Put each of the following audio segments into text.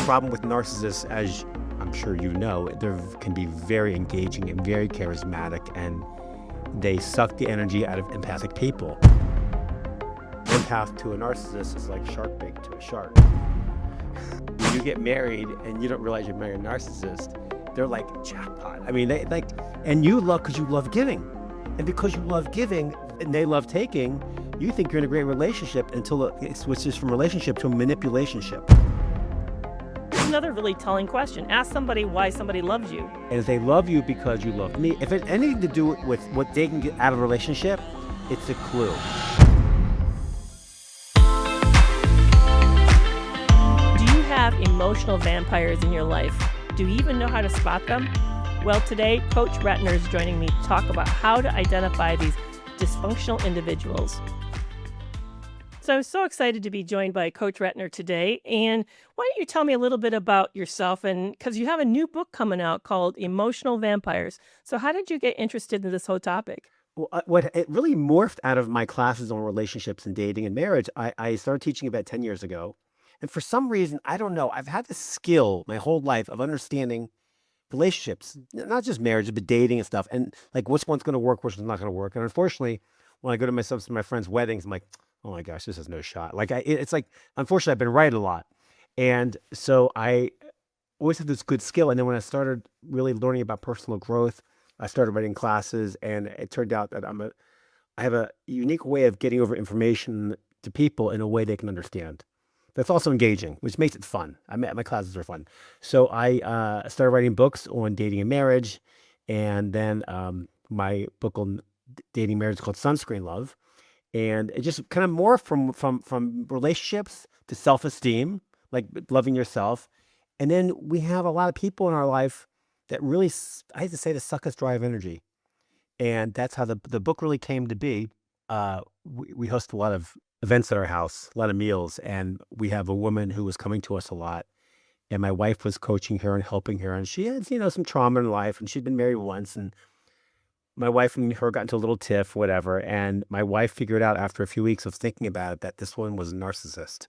problem with narcissists, as I'm sure you know, they can be very engaging and very charismatic, and they suck the energy out of empathic people. Empath to a narcissist is like shark bait to a shark. When you get married and you don't realize you're marrying a narcissist, they're like jackpot. I mean, and you love because you love giving. And because you love giving and they love taking, you think you're in a great relationship until it switches from relationship to a manipulationship. Another really telling question. Ask somebody why somebody loves you. And if they love you because you love me, if it has anything to do with what they can get out of a relationship, it's a clue. Do you have emotional vampires in your life? Do you even know how to spot them? Well, today, Coach Ratner is joining me to talk about how to identify these dysfunctional individuals. So I'm so excited to be joined by Coach Ratner today. And why don't you tell me a little bit about yourself? And because you have a new book coming out called Emotional Vampires. So how did you get interested in this whole topic? Well, what it really morphed out of my classes on relationships and dating and marriage. I started teaching about 10 years ago. And for some reason, I don't know, I've had this skill my whole life of understanding relationships, not just marriage, but dating and stuff. And like, which one's going to work, which one's not going to work. And unfortunately, when I go to my friends' weddings, I'm like, oh my gosh, this has no shot. Like, it's like, unfortunately, I've been right a lot. And so I always had this good skill. And then when I started really learning about personal growth, I started writing classes, and it turned out that I have a unique way of getting over information to people in a way they can understand. That's also engaging, which makes it fun. My classes are fun. So I started writing books on dating and marriage. And then my book on dating and marriage is called Sunscreen Love. And it just kind of morphed from relationships to self-esteem, like loving yourself. And then we have a lot of people in our life that really, I hate to say, to suck us dry of energy. And that's how the book really came to be. We host a lot of events at our house, a lot of meals, and we have a woman who was coming to us a lot. And my wife was coaching her and helping her. And she had, some trauma in life, and she'd been married once. And my wife and her got into a little tiff, whatever. And my wife figured out after a few weeks of thinking about it that this one was a narcissist.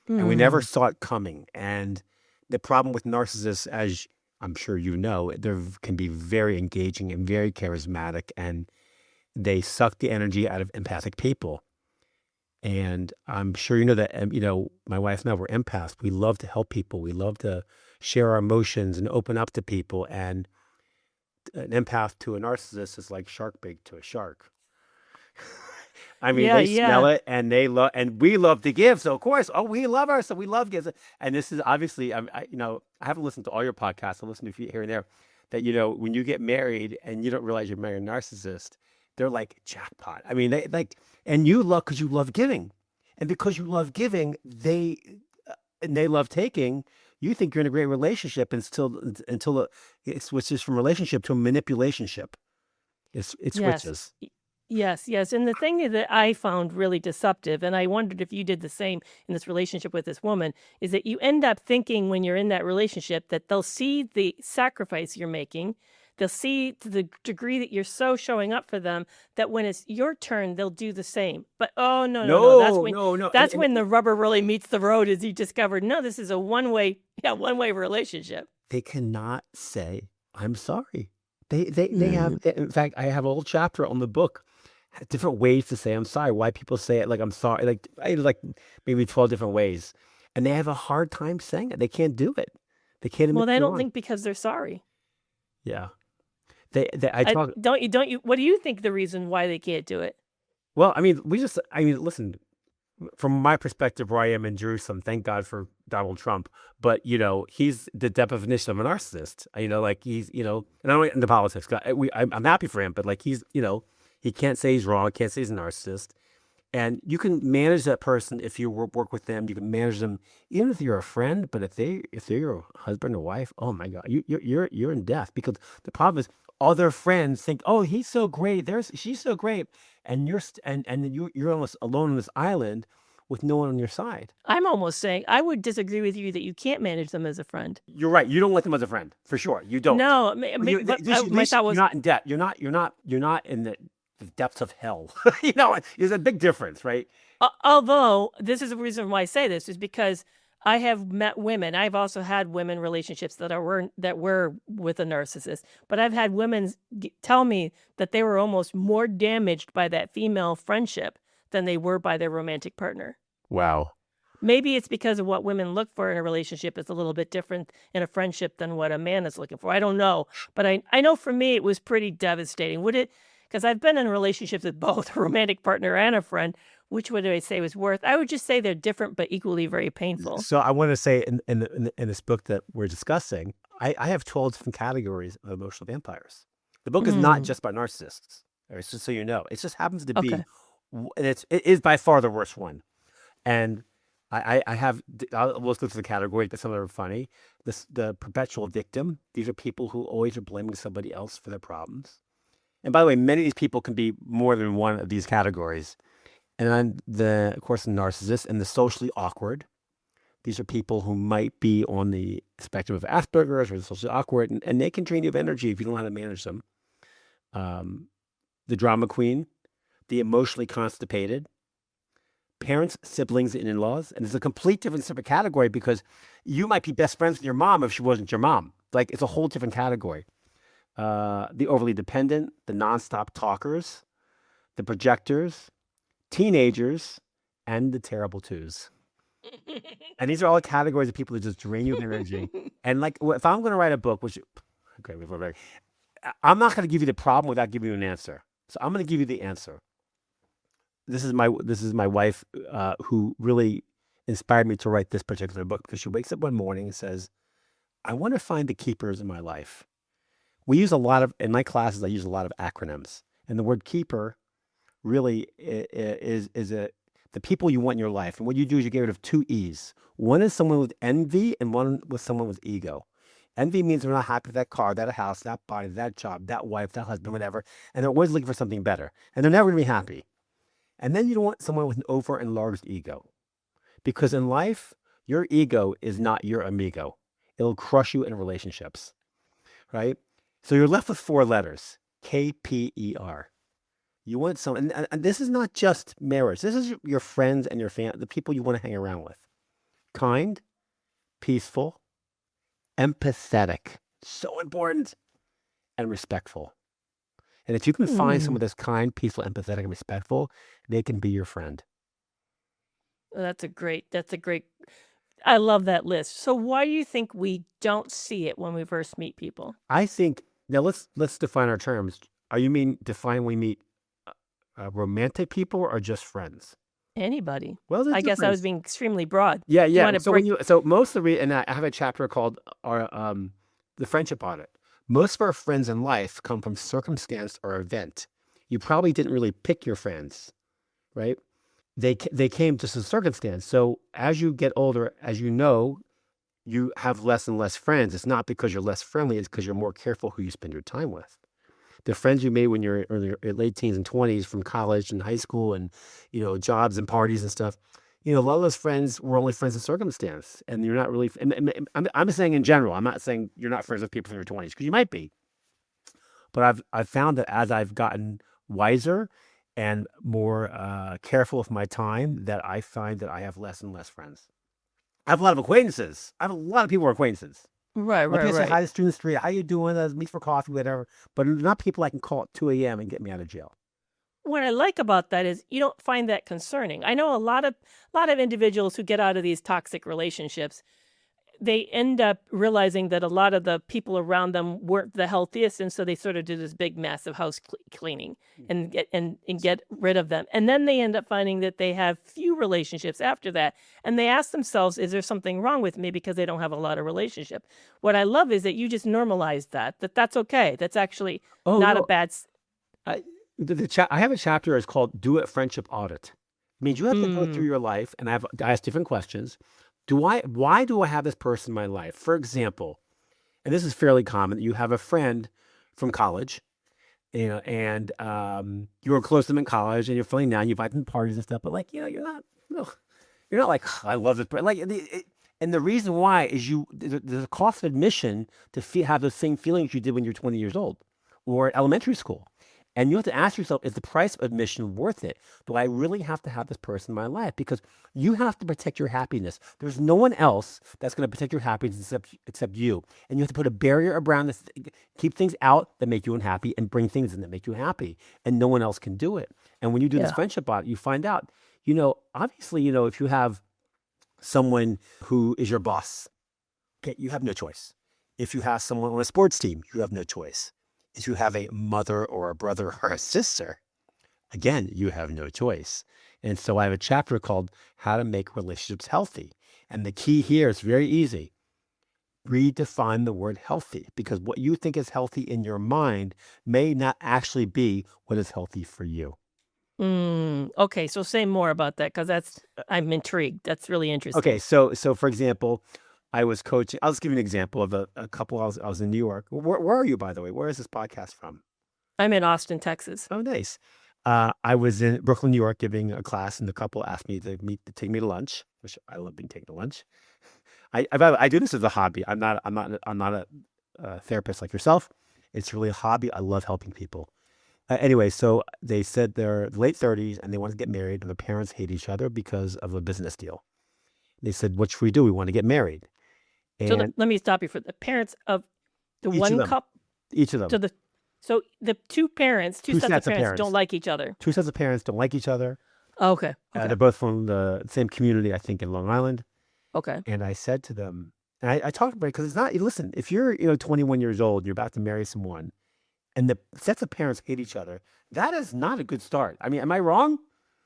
And we never saw it coming. And the problem with narcissists, as I'm sure you know, they can be very engaging and very charismatic, and they suck the energy out of empathic people. And I'm sure you know that, my wife and I were empaths. We love to help people. We love to share our emotions and open up to people. And an empath to a narcissist is like shark bait to a shark. I mean, they smell it, and we love to give. So of course, we love her, so we love gifts. And this is obviously, I haven't listened to all your podcasts. I listen to a few here and there. That when you get married and you don't realize you're marrying a narcissist, they're like jackpot. I mean, and you love because you love giving, and because you love giving, they love taking. You think you're in a great relationship until it switches from relationship to a manipulationship. It switches. Yes. And the thing that I found really deceptive, and I wondered if you did the same in this relationship with this woman, is that you end up thinking when you're in that relationship that they'll see the sacrifice you're making. They'll see to the degree that you're so showing up for them that when it's your turn, they'll do the same. But no. That's when the rubber really meets the road, as you discovered, no, this is a one-way relationship. They cannot say, I'm sorry. They have, in fact, I have a whole chapter on the book, different ways to say I'm sorry, why people say it like I'm sorry, like maybe 12 different ways. And they have a hard time saying it. They can't do it. They can't admit Well, they they're don't wrong. think because they're sorry. Yeah. Don't you? What do you think the reason why they can't do it? Well, listen, from my perspective, where I am in Jerusalem, thank God for Donald Trump, but he's the definition of a narcissist. He's, and I don't get into politics. I'm happy for him, but he's, he can't say he's wrong. Can't say he's a narcissist. And you can manage that person if you work with them. You can manage them even if you're a friend. But if they're your husband or wife, oh my God, you're in death, because the problem is all their friends think, oh, he's so great. She's so great, and you're almost alone on this island with no one on your side. I'm almost saying I would disagree with you that you can't manage them as a friend. You're right. You don't like them as a friend, for sure. You don't. No, my thought was, you're not in debt. You're not in the depths of hell. There's a big difference, right? Although this is the reason why I say this is because I have met women. I've also had women relationships that were with a narcissist, but I've had women tell me that they were almost more damaged by that female friendship than they were by their romantic partner. Wow. Maybe it's because of what women look for in a relationship is a little bit different in a friendship than what a man is looking for. I don't know, but I know for me it was pretty devastating. Would it? Because I've been in relationships with both a romantic partner and a friend. Which would I say was worth? I would just say they're different but equally very painful. So I want to say in this book that we're discussing, I have 12 different categories of emotional vampires. The book is not just about narcissists. All right, just so you know, it just happens to be, Okay. and it is by far the worst one. And I have, we'll go through the categories, but some of them are funny. The perpetual victim. These are people who always are blaming somebody else for their problems. And by the way, many of these people can be more than one of these categories. And then, of course, the narcissist and the socially awkward. These are people who might be on the spectrum of Asperger's or socially awkward, and they can drain you of energy if you don't know how to manage them. The drama queen, the emotionally constipated, parents, siblings, and in-laws. And it's a complete different separate category because you might be best friends with your mom if she wasn't your mom. Like, it's a whole different category. The overly dependent, the nonstop talkers, the projectors, teenagers, and the terrible twos. And these are all categories of people that just drain you of energy. And like, if I'm going to write a book, which, okay, I'm not going to give you the problem without giving you an answer. So I'm going to give you the answer. This is my wife who really inspired me to write this particular book because she wakes up one morning and says, I want to find the keepers in my life. We use a lot of, in my classes, I use a lot of acronyms. And the word keeper really is the people you want in your life. And what you do is you get rid of two E's. One is someone with envy and one with someone with ego. Envy means they're not happy with that car, that house, that body, that job, that wife, that husband, whatever. And they're always looking for something better. And they're never going to be happy. And then you don't want someone with an over enlarged ego. Because in life, your ego is not your amigo. It'll crush you in relationships, right? So you're left with 4 letters, KPER. You want someone, and this is not just marriage. This is your friends and your family, the people you want to hang around with. Kind, peaceful, empathetic, so important, and respectful. And if you can find someone that's kind, peaceful, empathetic, and respectful, they can be your friend. That's a great, I love that list. So why do you think we don't see it when we first meet people? I think, now let's define our terms. You mean define we meet romantic people or just friends? Anybody. Well, there's I guess I was difference. being extremely broad. Yeah, You yeah. want to So break, so most of the and I have a chapter called our the friendship audit. Most of our friends in life come from circumstance or event. You probably didn't really pick your friends, right? They came just as a circumstance. So as you get older, as you know, you have less and less friends. It's not because you're less friendly, it's because you're more careful who you spend your time with. The friends you made when you're in your late teens and 20s from college and high school and, jobs and parties and stuff, a lot of those friends were only friends of circumstance. And you're not really, I'm saying in general, I'm not saying you're not friends with people from your 20s because you might be. But I've found that as I've gotten wiser and more careful with my time, that I find that I have less and less friends. I have a lot of acquaintances. I have a lot of people who are acquaintances. right, Like right, I say right. hi to the street in the street. How you doing? Let's meet for coffee, whatever. But not people I can call at 2 a.m. and get me out of jail. What I like about that is you don't find that concerning. I know a lot of individuals who get out of these toxic relationships, they end up realizing that a lot of the people around them weren't the healthiest, and so they sort of do this big massive house cleaning and get rid of them. And then they end up finding that they have few relationships after that, and they ask themselves, is there something wrong with me because they don't have a lot of relationship? What I love is that you just normalize that's okay. That's actually Oh not a no, bad I I have a chapter. It's called "Do It Friendship Audit." It means you have to go through your life, and I ask different questions. Why do I have this person in my life? For example, and this is fairly common. You have a friend from college, and you were close to them in college, and you're feeling down. You invite them to parties and stuff, but like, no, you're not like, "Oh, I love this person." Like, and the reason why is there's a cost of admission to have those same feelings you did when you're 20 years old or elementary school. And you have to ask yourself, is the price of admission worth it? Do I really have to have this person in my life? Because you have to protect your happiness. There's no one else that's going to protect your happiness except you. And you have to put a barrier around this, keep things out that make you unhappy and bring things in that make you happy. And no one else can do it. And when you do this Yeah. friendship audit, you find out, obviously, if you have someone who is your boss, okay, you have no choice. If you have someone on a sports team, you have no choice. If you have a mother or a brother or a sister, again, you have no choice. And so I have a chapter called How to Make Relationships Healthy. And the key here is very easy. Redefine the word healthy, because what you think is healthy in your mind may not actually be what is healthy for you. Okay, so say more about that because I'm intrigued. That's really interesting. Okay, so for example, I was coaching. I'll just give you an example of a couple. I was in New York. Where are you, by the way? Where is this podcast from? I'm in Austin, Texas. Oh, nice. I was in Brooklyn, New York, giving a class, and the couple asked me to take me to lunch, which I love being taken to lunch. I do this as a hobby. I'm not a therapist like yourself. It's really a hobby. I love helping people. Anyway, so they said they're late 30s and they want to get married, and their parents hate each other because of a business deal. They said, "What should we do? We want to get married." So And let me stop you for the parents of the each of one them, couple. each of them, So the two two sets of parents don't like each other. two sets of parents don't like each other. Okay. They're both from the same community, I think, in Long Island. Okay. And I said to them, and I talked about it because it's not, listen, if you're, 21 years old, you're about to marry someone, and the sets of parents hate each other, that is not a good start. I mean, am I wrong?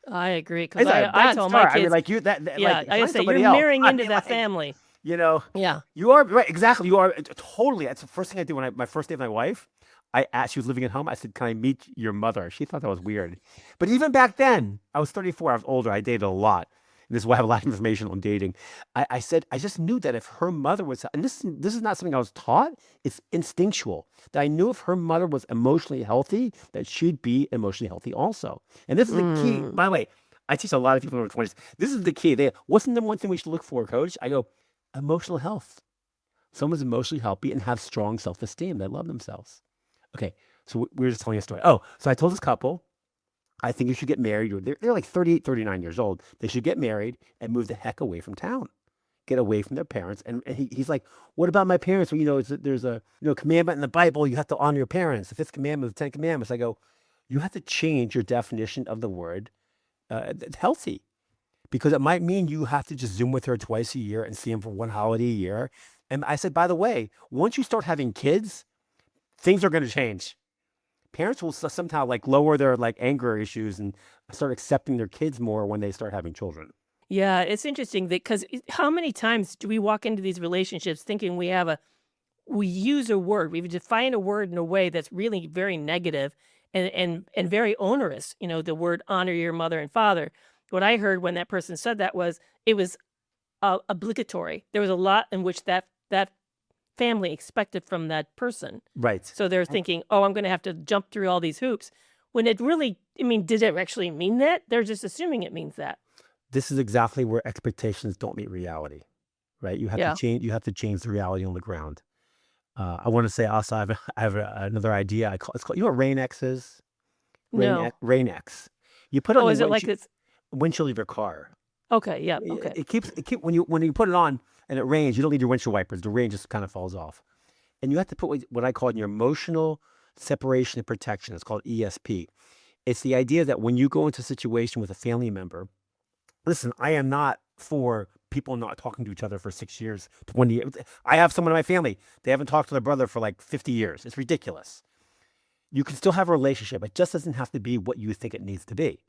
I agree because It's a I bad tell start. my I mean, kids, like you, yeah, like I find say you're somebody else. marrying I into mean, that like, family. Yeah. You are right. Exactly. You are totally. That's the first thing I did when my first day with my wife. I asked, she was living at home. I said, "Can I meet your mother?" She thought that was weird. But even back then, I was 34. I was older. I dated a lot. And this is why I have a lot of information on dating. I said, I just knew that if her mother was, and this is not something I was taught, it's instinctual, that I knew if her mother was emotionally healthy, that she'd be emotionally healthy also. And this is the key. By the way, I teach a lot of people in their 20s. This is the key. What's the number one thing we should look for, coach? I go, emotional health. Someone's emotionally healthy and have strong self-esteem. They love themselves. Okay, so we were just telling a story. Oh, so I told this couple, I think you should get married. They're like 38, 39 years old. They should get married and move the heck away from town. Get away from their parents. And he's like, what about my parents? Well, there's a commandment in the Bible. You have to honor your parents. The fifth commandment, the 10 commandments. I go, you have to change your definition of the word healthy. Because it might mean you have to just Zoom with her twice a year and see them for one holiday a year. And I said, by the way, once you start having kids, things are going to change. Parents will somehow like lower their like anger issues and start accepting their kids more when they start having children. Yeah, it's interesting that because how many times do we walk into these relationships thinking we use a word, we've defined a word in a way that's really very negative and very onerous. The word honor your mother and father. What I heard when that person said that was it was obligatory. There was a lot in which that family expected from that person. Right. So they're thinking, oh, I'm going to have to jump through all these hoops. When it really, did it actually mean that? They're just assuming it means that. This is exactly where expectations don't meet reality, right? You have Yeah. to change. You have to change the reality on the ground. I want to say also, I have another idea. It's called. You know what Rain-X is? No. Rain-X. You put it on Oh, the is it like this? windshield of your car. Okay. Yeah. Okay. It keeps when you put it on and it rains. You don't need your windshield wipers. The rain just kind of falls off, and you have to put what I call in your emotional separation and protection. It's called ESP. It's the idea that when you go into a situation with a family member, listen, I am not for people not talking to each other for 6 years, 20 years. I have someone in my family, they haven't talked to their brother for like 50 years. It's ridiculous. You can still have a relationship. It just doesn't have to be what you think it needs to be.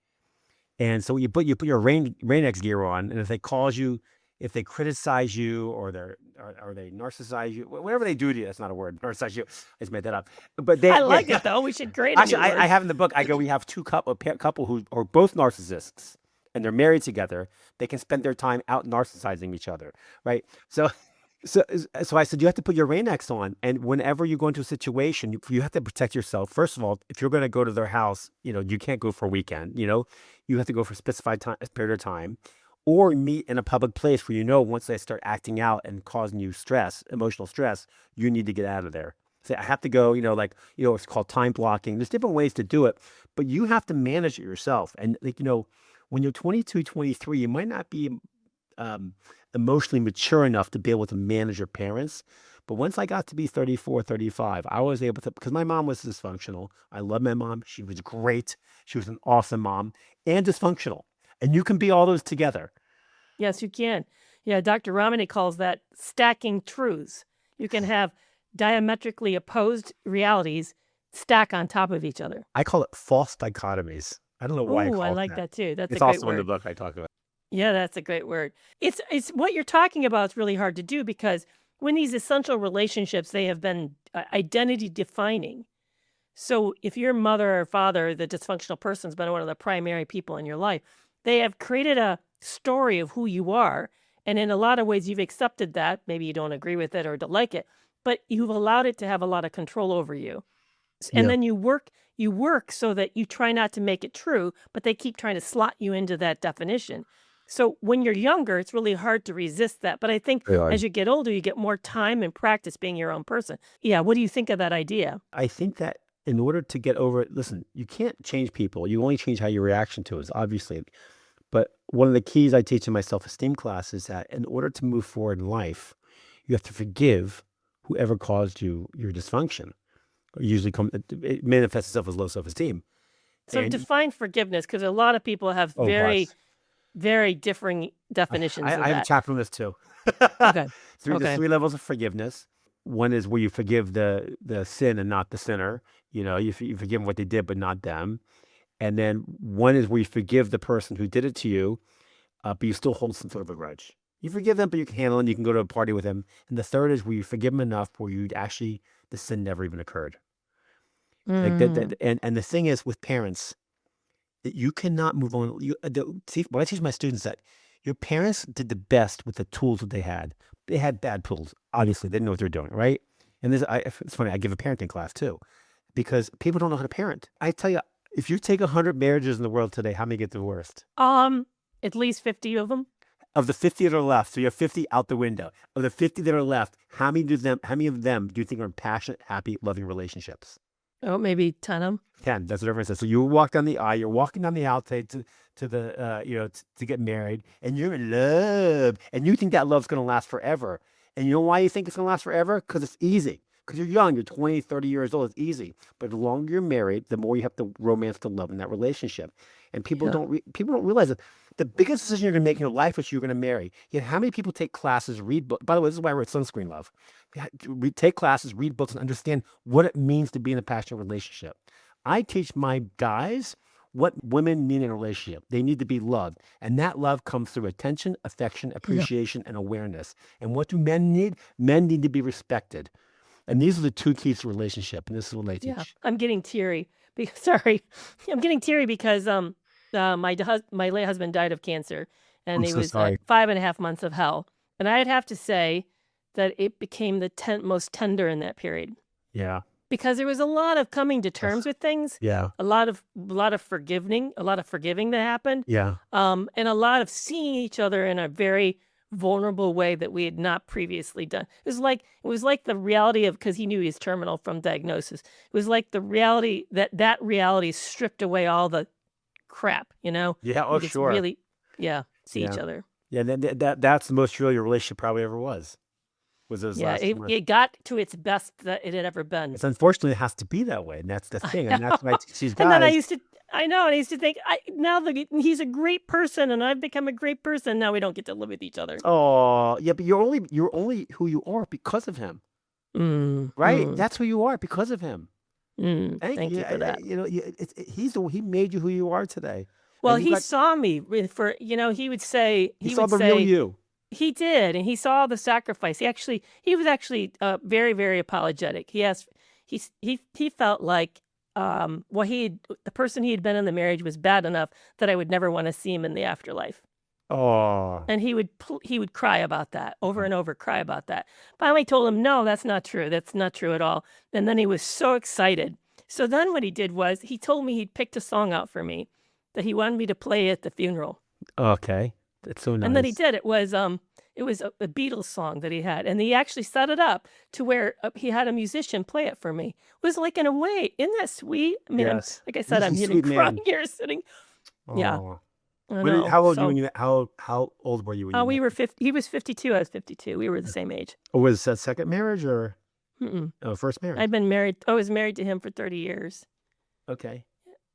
And so you put your Rain-X gear on, and if they cause you, if they criticize you, or they narcissize you, whatever they do to you, that's not a word. Narcissize you, I just made that up. But I like it though. We should create a actually, new word. I have in the book. I go, we have a couple who are both narcissists, and they're married together. They can spend their time out narcissizing each other, right? So I said, you have to put your Rain-X on. And whenever you go into a situation, you have to protect yourself. First of all, if you're going to go to their house, you can't go for a weekend, you have to go for a specified period of time, or meet in a public place where, once they start acting out and causing you stress, emotional stress, you need to get out of there. Say, I have to go, it's called time blocking. There's different ways to do it, but you have to manage it yourself. And when you're 22, 23, you might not be um, emotionally mature enough to be able to manage your parents. But once I got to be 34, 35, I was able to, because my mom was dysfunctional. I love my mom. She was great. She was an awesome mom and dysfunctional. And you can be all those together. Yes, you can. Yeah, Dr. Ramani calls that stacking truths. You can have diametrically opposed realities stack on top of each other. I call it false dichotomies. I don't know why I Ooh, call I it like that. that too. That's It's a great also in the word. book I talk about. Yeah, that's a great word. It's what you're talking about is really hard to do because when these essential relationships, they have been identity defining. So if your mother or father, the dysfunctional person's been one of the primary people in your life, they have created a story of who you are. And in a lot of ways, you've accepted that. Maybe you don't agree with it or don't like it, but you've allowed it to have a lot of control over you. And Yeah. then you work so that you try not to make it true, but they keep trying to slot you into that definition. So when you're younger, it's really hard to resist that. But I think Really? as you get older, you get more time and practice being your own person. Yeah. What do you think of that idea? I think that in order to get over it, listen, you can't change people. You only change how your reaction to it, obviously. But one of the keys I teach in my self-esteem class is that in order to move forward in life, you have to forgive whoever caused you your dysfunction. Usually it manifests itself as low self-esteem. So And define forgiveness because a lot of people have oh gosh, very differing definitions of I have a that. chapter on this too. Okay. There's Okay. 3 levels of forgiveness. One is where you forgive the sin and not the sinner. You forgive them what they did, but not them. And then one is where you forgive the person who did it to you, but you still hold some sort of a grudge. You forgive them, but you can handle it. And you can go to a party with them. And the third is where you forgive them enough where the sin never even occurred. Like Mm. and the thing is with parents, that you cannot move on. See, what I teach my students that your parents did the best with the tools that they had. They had bad tools. Obviously, they didn't know what they're doing, right? And it's funny. I give a parenting class too, because people don't know how to parent. I tell you, if you take 100 marriages in the world today, how many get divorced? At least 50 of them. Of the 50 that are left, so you have 50 out the window. Of the 50 that are left, how many of them do you think are in passionate, happy, loving relationships? Oh, maybe 10 of them. 10. That's what everyone says. So you walk down the aisle, you're walking down the outside to the to get married, and you're in love, and you think that love's going to last forever. And you know why you think it's going to last forever? Because it's easy. Because you're young, you're 20, 30 years old. It's easy. But the longer you're married, the more you have to romance the love in that relationship. And people Yeah. people don't realize that the biggest decision you're going to make in your life is you're going to marry. Yet how many people take classes, read books? By the way, this is why I wrote Sunscreen Love. Take classes, read books, and understand what it means to be in a passionate relationship. I teach my guys what women need in a relationship. They need to be loved. And that love comes through attention, affection, appreciation, and awareness. And what do men need? Men need to be respected. And these are the 2 keys to relationship. And this is what I Yeah. teach. I'm getting teary because sorry. I'm getting teary because my late husband died of cancer and I'm he so was sorry. at 5.5 months of hell. And I'd have to say that it became the most tender in that period Yeah. because there was a lot of coming to terms with things, Yeah. a lot of forgiving that happened, Yeah. and a lot of seeing each other in a very vulnerable way that we had not previously done. It was like the reality of because he knew he was terminal from diagnosis. It was like the reality that reality stripped away all the crap, Yeah. We Oh, could sure. really, see each Yeah. other. Yeah. That's the most real your relationship probably ever was those Yeah, last 2 months. it got to its best that it had ever been. It's unfortunately it has to be that way. And that's the I thing. And know. that's why I teach these And then guys. I know, and I used to think, now that he's a great person and I've become a great person, now we don't get to live with each other. Oh, yeah, but you're only who you are because of him, Mm, right? mm, That's who you are because of him. thank you for that. He made you who you are today. Well, And he saw me for, he would say, he saw the real you. he did, and he saw the sacrifice. He was actually very, very apologetic. He felt like the person he had been in the marriage was bad enough that I would never want to see him in the afterlife. Oh, And he would cry about that over and over, cry about that. Finally told him, no, that's not true. That's not true at all. And then he was so excited. So then what he did was he told me he'd picked a song out for me that he wanted me to play at the funeral. okay. That's so nice. And then he did. It was It was a Beatles song that he had, and he actually set it up to where he had a musician play it for me. It was like, in a way, isn't that sweet? I mean, Yes. like I said, He's I'm a getting sweet crying man. here sitting. Yeah, Oh. I know. How old were So, you when how old were you when you we met? were 50. He was 52. I was 52. We were the same age. Or was that second marriage or Mm-mm. first marriage? I'd been married. I was married to him for 30 years. Okay.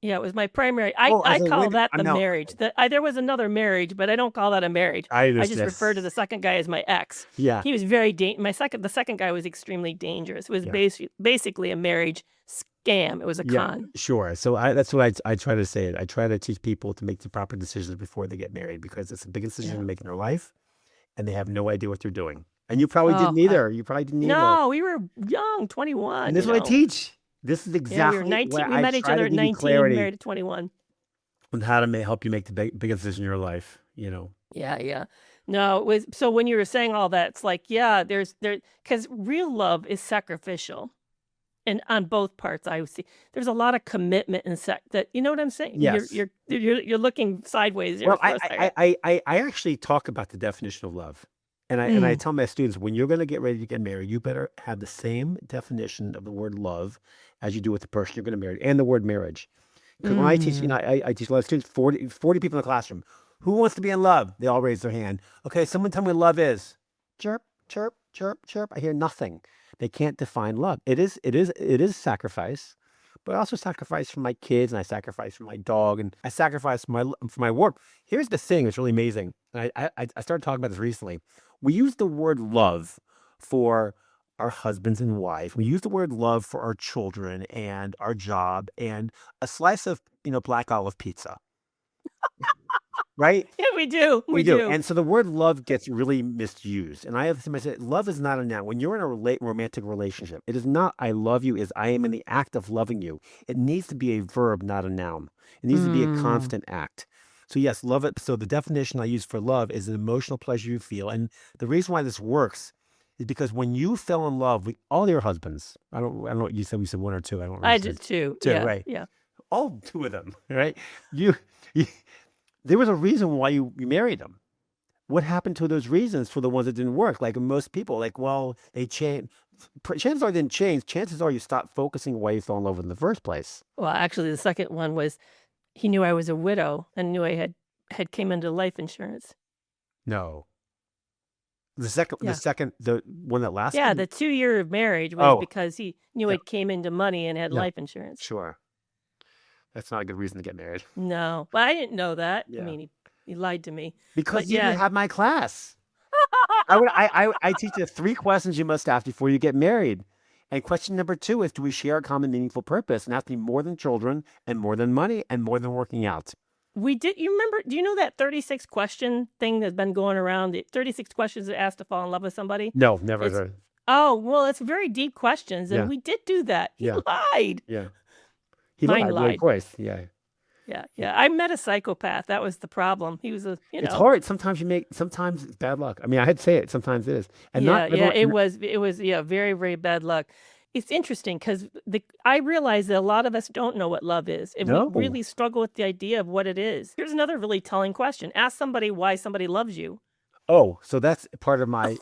Yeah, it was my primary. Oh, I I was like, call wait, that I'm the now. marriage. There was another marriage, but I don't call that a marriage. I I just understand. refer to the second guy as my ex. Yeah. He was very the second guy was extremely dangerous. It was Yeah. basically a marriage scam. It was a Yeah, con. sure. So that's what I try to say. I try to teach people to make the proper decisions before they get married because it's the biggest decision Yeah. to make in their life, and they have no idea what they're doing. And you probably Oh, didn't either. You probably didn't either. no, we were young, 21. And this is what I teach. This is Yeah, we exactly were 19. what We I met each try other to at give you 19, clarity married at 21. on how to help you make the biggest decision in your life. You know. Yeah. No, it was so when you were saying all that, it's like, yeah, because real love is sacrificial. And on both parts, I see there's a lot of commitment and that, you know what I'm saying? Yes. You're looking sideways there Well, for a second. I actually talk about the definition of love. And I tell my students, when you're going to get ready to get married, you better have the same definition of the word love as you do with the person you're going to marry and the word marriage. Because when I teach, I teach a lot of students, 40 people in the classroom. Who wants to be in love? They all raise their hand. Okay, someone tell me what love is. Chirp, chirp, chirp, chirp. I hear nothing. They can't define love. It is sacrifice, but I also sacrifice for my kids, and I sacrifice for my dog, and I sacrifice for my work. Here's the thing that's really amazing. And I started talking about this recently. We use the word love for our husbands and wives. We use the word love for our children and our job and a slice of black olive pizza. Right? Yeah, we do. We do. And so the word love gets really misused. And I have to say, love is not a noun. When you're in a romantic relationship, it is not I love you, is I am in the act of loving you. It needs to be a verb, not a noun. It needs to be a constant act. So yes, love it. So the definition I use for love is an emotional pleasure you feel. And the reason why this works is because when you fell in love with all your husbands, I don't know what you said. We said one or two. I don't remember. I did two. Yeah, right? Yeah. All two of them, right? You there was a reason why you married them. What happened to those reasons for the ones that didn't work? Like most people, like, well, they changed. Chances are they didn't change. Chances are you stopped focusing why you fell in love in the first place. Well, actually, the second one was he knew I was a widow and knew I had came into life insurance. No. The one that lasted? Yeah, the 2-year marriage was because he knew it came into money and had life insurance. Sure. That's not a good reason to get married. No, but I didn't know that. Yeah. I mean, he lied to me. Because you didn't have my class. I teach you 3 questions you must ask before you get married. And question number 2 is, do we share a common meaningful purpose? And it has to be more than children and more than money and more than working out. We did. You remember? Do you know that 36 question thing that's been going around? The 36 questions that asked to fall in love with somebody. No, never heard. Oh well, it's very deep questions, and we did do that. He lied. Yeah, he Mine lied. Of course. Yeah. I met a psychopath. That was the problem. He was It's hard. Sometimes sometimes it's bad luck. I mean, I had to say it. Sometimes it is. And it was very, very bad luck. It's interesting because I realize that a lot of us don't know what love is. And we really struggle with the idea of what it is. Here's another really telling question. Ask somebody why somebody loves you. Oh, so that's part of my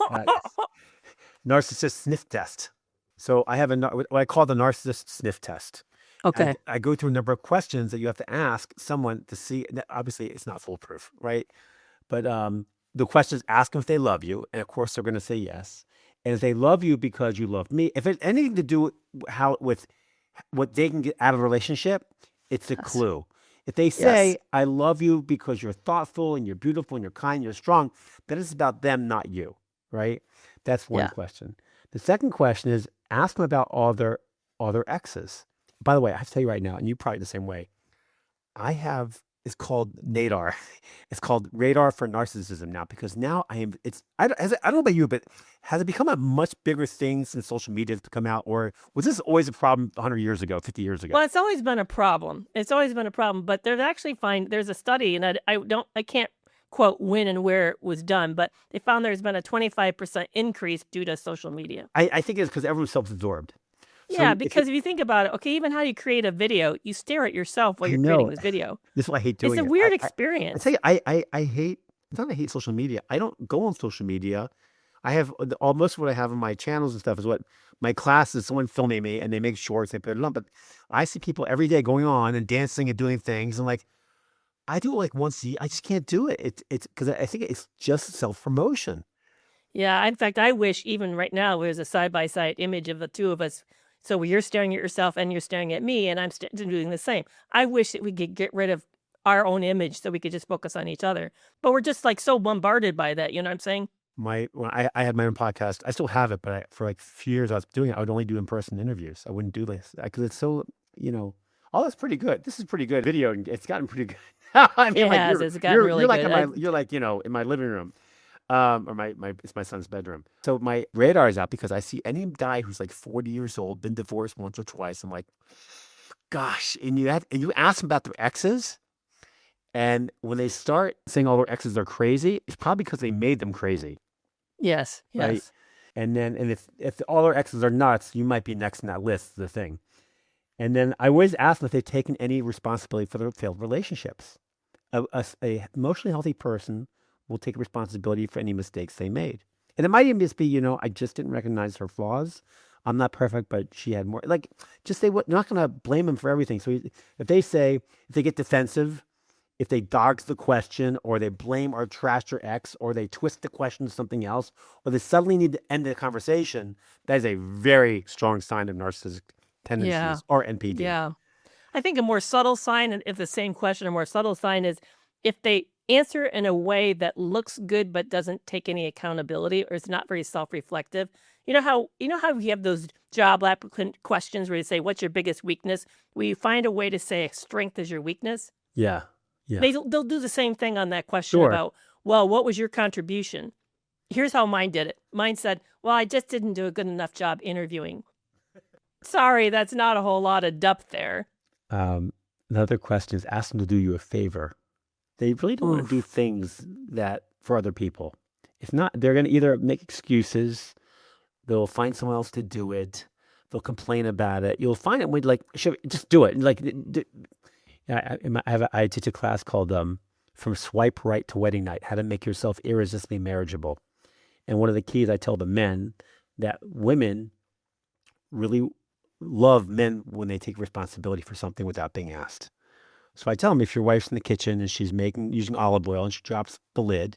narcissist sniff test. So I have what I call the narcissist sniff test. Okay. I go through a number of questions that you have to ask someone to see. Obviously, it's not foolproof, right? But the questions, ask them if they love you. And of course, they're going to say yes. And if they love you because you love me, if it's anything to do with what they can get out of a relationship, it's a clue. If they say, I love you because you're thoughtful and you're beautiful and you're kind, you're strong, then it's about them, not you, right? That's one question. The second question is, ask them about all their exes. By the way, I have to tell you right now, and you probably the same way, it's called NADAR. It's called Radar for Narcissism now, because now I don't know about you, but has it become a much bigger thing since social media has come out, or was this always a problem 100 years ago, 50 years ago? Well, it's always been a problem. But there's a study, and I can't quote when and where it was done, but they found there's been a 25% increase due to social media. I think it's because everyone's self-absorbed. Yeah, because if you think about it, okay, even how you create a video, you stare at yourself while you're creating this video. This is why I hate doing it. It's a weird experience. I tell you, I hate it's not I hate social media. I don't go on social media. I have most of what I have on my channels and stuff is what my classes, someone filming me and they make shorts, they put it on. But I see people every day going on and dancing and doing things. And like, I do it like once a year. I just can't do it. It's because I think it's just self-promotion. Yeah, in fact, I wish even right now there's a side-by-side image of the two of us. So you're staring at yourself and you're staring at me, and I'm doing the same. I wish that we could get rid of our own image so we could just focus on each other. But we're just like so bombarded by that. You know what I'm saying? When I had my own podcast, I still have it, but for like a few years I was doing it. I would only do in-person interviews. I wouldn't do this because it's so, oh, that's pretty good. This is pretty good video. And it's gotten pretty good. I mean, It like has. It's gotten really you're like good. you're like, in my living room, or it's my son's bedroom. So my radar is out because I see any guy who's like 40 years old, been divorced once or twice. I'm like, gosh, and you ask them about their exes. And when they start saying all their exes are crazy, it's probably because they made them crazy. Yes. Right. Yes. And if all our exes are nuts, you might be next in that list, the thing. And then I always ask them if they've taken any responsibility for their failed relationships. A emotionally healthy person will take responsibility for any mistakes they made. And it might even just be, I just didn't recognize her flaws. I'm not perfect, but she had more. Like, just say what. You're not going to blame them for everything. So if they get defensive, if they dodge the question or they blame or trash their ex or they twist the question to something else or they suddenly need to end the conversation, that is a very strong sign of narcissistic tendencies Yeah. or NPD. Yeah. I think a more subtle sign, and if the same question, a more subtle sign is if they answer in a way that looks good but doesn't take any accountability or is not very self-reflective. You know how you have those job applicant questions where you say, "What's your biggest weakness?" Where you find a way to say strength is your weakness. Yeah. Yeah. They'll do the same thing on that question Sure. about, well, what was your contribution? Here's how mine did it. Mine said, well, I just didn't do a good enough job interviewing. Sorry, that's not a whole lot of depth there. Another question is ask them to do you a favor. They really don't want to do things that for other people. If not, they're going to either make excuses, they'll find someone else to do it, they'll complain about it. You'll find it when like, just do it. Like, I teach a class called From Swipe Right to Wedding Night, How to Make Yourself Irresistibly Marriageable. And one of the keys I tell the men that women really love men when they take responsibility for something without being asked. So I tell them if your wife's in the kitchen and she's using olive oil and she drops the lid,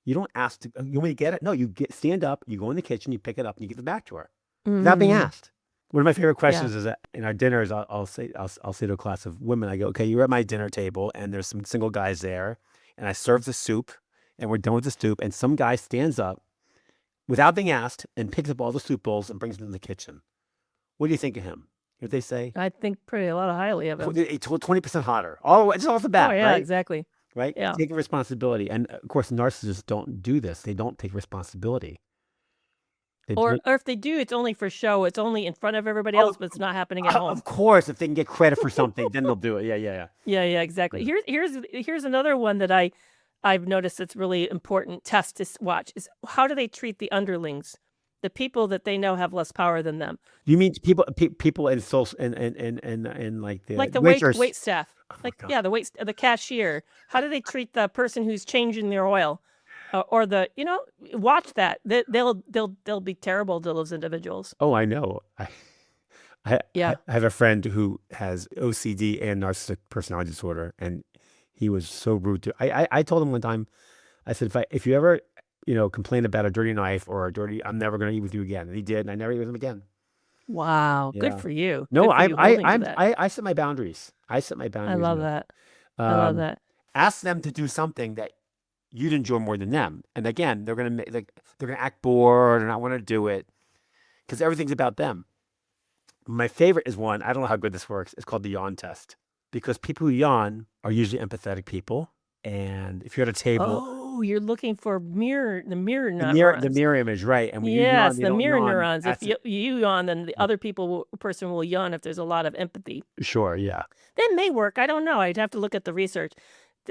you don't ask you want me to get it? No, stand up, you go in the kitchen, you pick it up and you give it back to her without being asked. One of my favorite questions is that in our dinners, I'll say to a class of women, I go, okay, you're at my dinner table and there's some single guys there and I serve the soup and we're done with the soup and some guy stands up without being asked and picks up all the soup bowls and brings them to the kitchen. What do you think of him? What they say? I think a lot of highly of him. 20% hotter. Just off the bat, Oh, yeah, right? exactly. Right? Yeah. Taking responsibility. And of course, narcissists don't do this. They don't take responsibility. Or if they do, it's only for show. It's only in front of everybody else, but it's not happening at home. Of course, if they can get credit for something, then they'll do it. Yeah. Yeah, exactly. Here's another one that I've noticed that's really important test to watch is how do they treat the underlings, the people that they know have less power than them. You mean people in social and like the waitress? wait staff, the cashier. How do they treat the person who's changing their oil, or watch that. They'll be terrible to those individuals. Oh, I know. I have a friend who has OCD and narcissistic personality disorder, and he was so rude to. I told him one time, I said, if you ever complain about a dirty knife or I'm never going to eat with you again. And he did, and I never ate with him again. Wow, good for you. No, I set my boundaries. I set my boundaries. I love that. I love that. Ask them to do something that you'd enjoy more than them, and again, they're gonna act bored or not want to do it because everything's about them. My favorite is one. I don't know how good this works. It's called the yawn test because people who yawn are usually empathetic people, and if you're at a table. Oh, you're looking for the mirror neurons. The mirror image, right? And when yes, you yawn, the mirror yawn, neurons. If you yawn, then the other person will yawn if there's a lot of empathy. Sure, yeah. That may work. I don't know. I'd have to look at the research.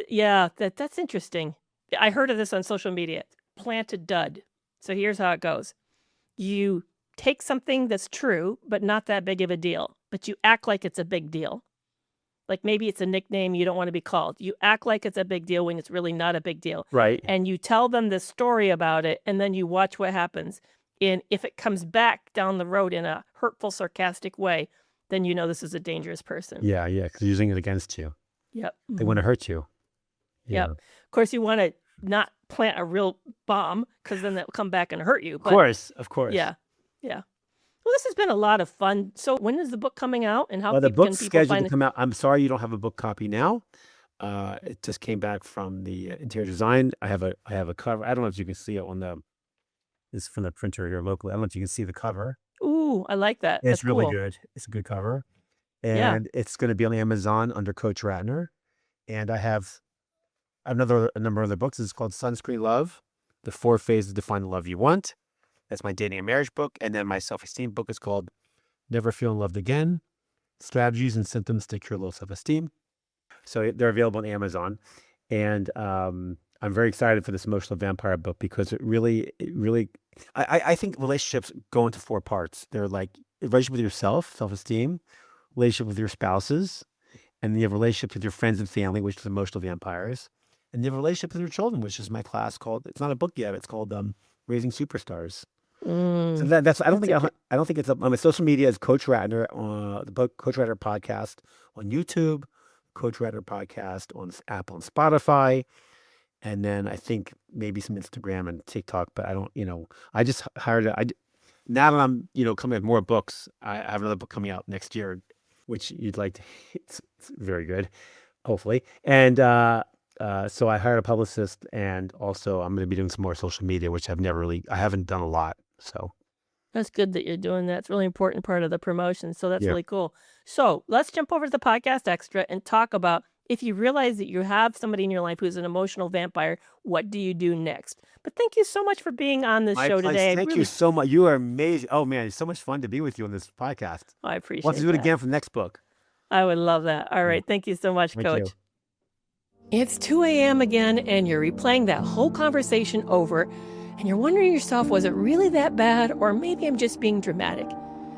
Yeah, that's interesting. I heard of this on social media. Plant a dud. So here's how it goes. You take something that's true, but not that big of a deal, but you act like it's a big deal. Like maybe it's a nickname you don't want to be called. You act like it's a big deal when it's really not a big deal. Right. And you tell them the story about it, and then you watch what happens. And if it comes back down the road in a hurtful, sarcastic way, then you know this is a dangerous person. Yeah, because they're using it against you. Yep. They want to hurt you. Yep. Of course, you want to not plant a real bomb because then that will come back and hurt you. But, Of course. Yeah. Well, this has been a lot of fun. So when is the book coming out, and how Well, the can book's people scheduled find to it? come out. I'm sorry you don't have a book copy now. It just came back from the interior design. I have a cover. I don't know if you can see it on the. It's from the printer here locally. I don't know if you can see the cover. Ooh, I like that. It's That's really cool. good. It's a good cover, Yeah. and it's going to be on Amazon under Coach Ratner. And I have a number of other books. It's called Sunscreen Love: The 4 Phases to Define the Love You Want. That's my dating and marriage book, and then my self-esteem book is called Never Feeling Loved Again: Strategies and Symptoms to Cure Low Self-Esteem. So they're available on Amazon, and I'm very excited for this emotional vampire book because it really, I think relationships go into 4 parts. They're like relationship with yourself, self-esteem, relationship with your spouses, and you have relationships with your friends and family, which is emotional vampires, and you have a relationship with your children, which is my class called. It's not a book yet. It's called Raising Superstars. So that's I don't think it's up on my social media as Coach Ratner, the book Coach Ratner podcast on YouTube, Coach Ratner podcast on Apple and Spotify, and then I think maybe some Instagram and TikTok. But I don't, I just hired now that I'm coming with more books. I have another book coming out next year, which you'd like to. It's very good, hopefully. And so I hired a publicist, and also I'm going to be doing some more social media, which I haven't done a lot. So That's good that you're doing that. It's a really important part of the promotion. So that's Yeah. really cool. So let's jump over to the podcast extra and talk about, if you realize that you have somebody in your life who's an emotional vampire, what do you do next? But thank you so much for being on this my show place. today. Thank you so much. You are amazing. Oh man, it's so much fun to be with you on this podcast. I appreciate We'll have to do it that. again for the next book. I would love that. All right. Thank you so much, Thank Coach. you. It's 2 a.m. again, and you're replaying that whole conversation over, and you're wondering yourself, was it really that bad, or maybe I'm just being dramatic?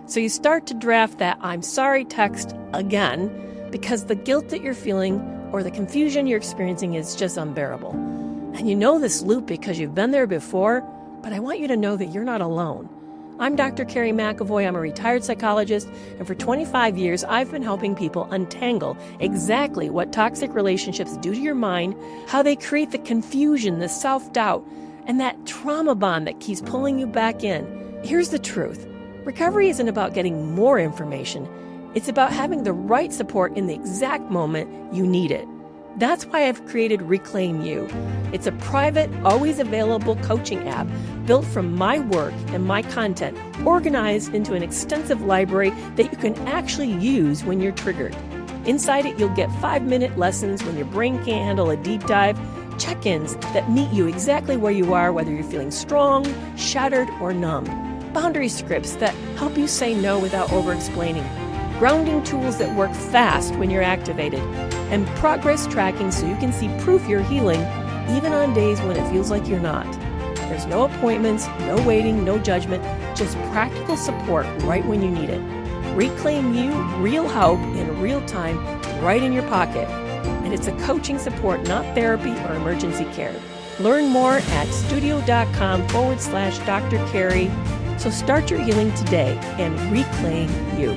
So you start to draft that I'm sorry text again, because the guilt that you're feeling or the confusion you're experiencing is just unbearable. And you know this loop because you've been there before, but I want you to know that you're not alone. I'm Dr. Kerry McAvoy. I'm a retired psychologist, and for 25 years, I've been helping people untangle exactly what toxic relationships do to your mind, how they create the confusion, the self-doubt, and that trauma bond that keeps pulling you back in. Here's the truth. Recovery isn't about getting more information. It's about having the right support in the exact moment you need it. That's why I've created Reclaim You. It's a private, always available coaching app built from my work and my content, organized into an extensive library that you can actually use when you're triggered. Inside it, you'll get 5-minute lessons when your brain can't handle a deep dive, check-ins that meet you exactly where you are, whether you're feeling strong, shattered, or numb, boundary scripts that help you say no without over-explaining, grounding tools that work fast when you're activated, and progress tracking so you can see proof you're healing even on days when it feels like you're not. There's no appointments, no waiting, no judgment, just practical support right when you need it. Reclaim You, real help in real time, right in your pocket. And it's a coaching support, not therapy or emergency care. Learn more at studio.com/Dr. Kerry. So start your healing today and reclaim you.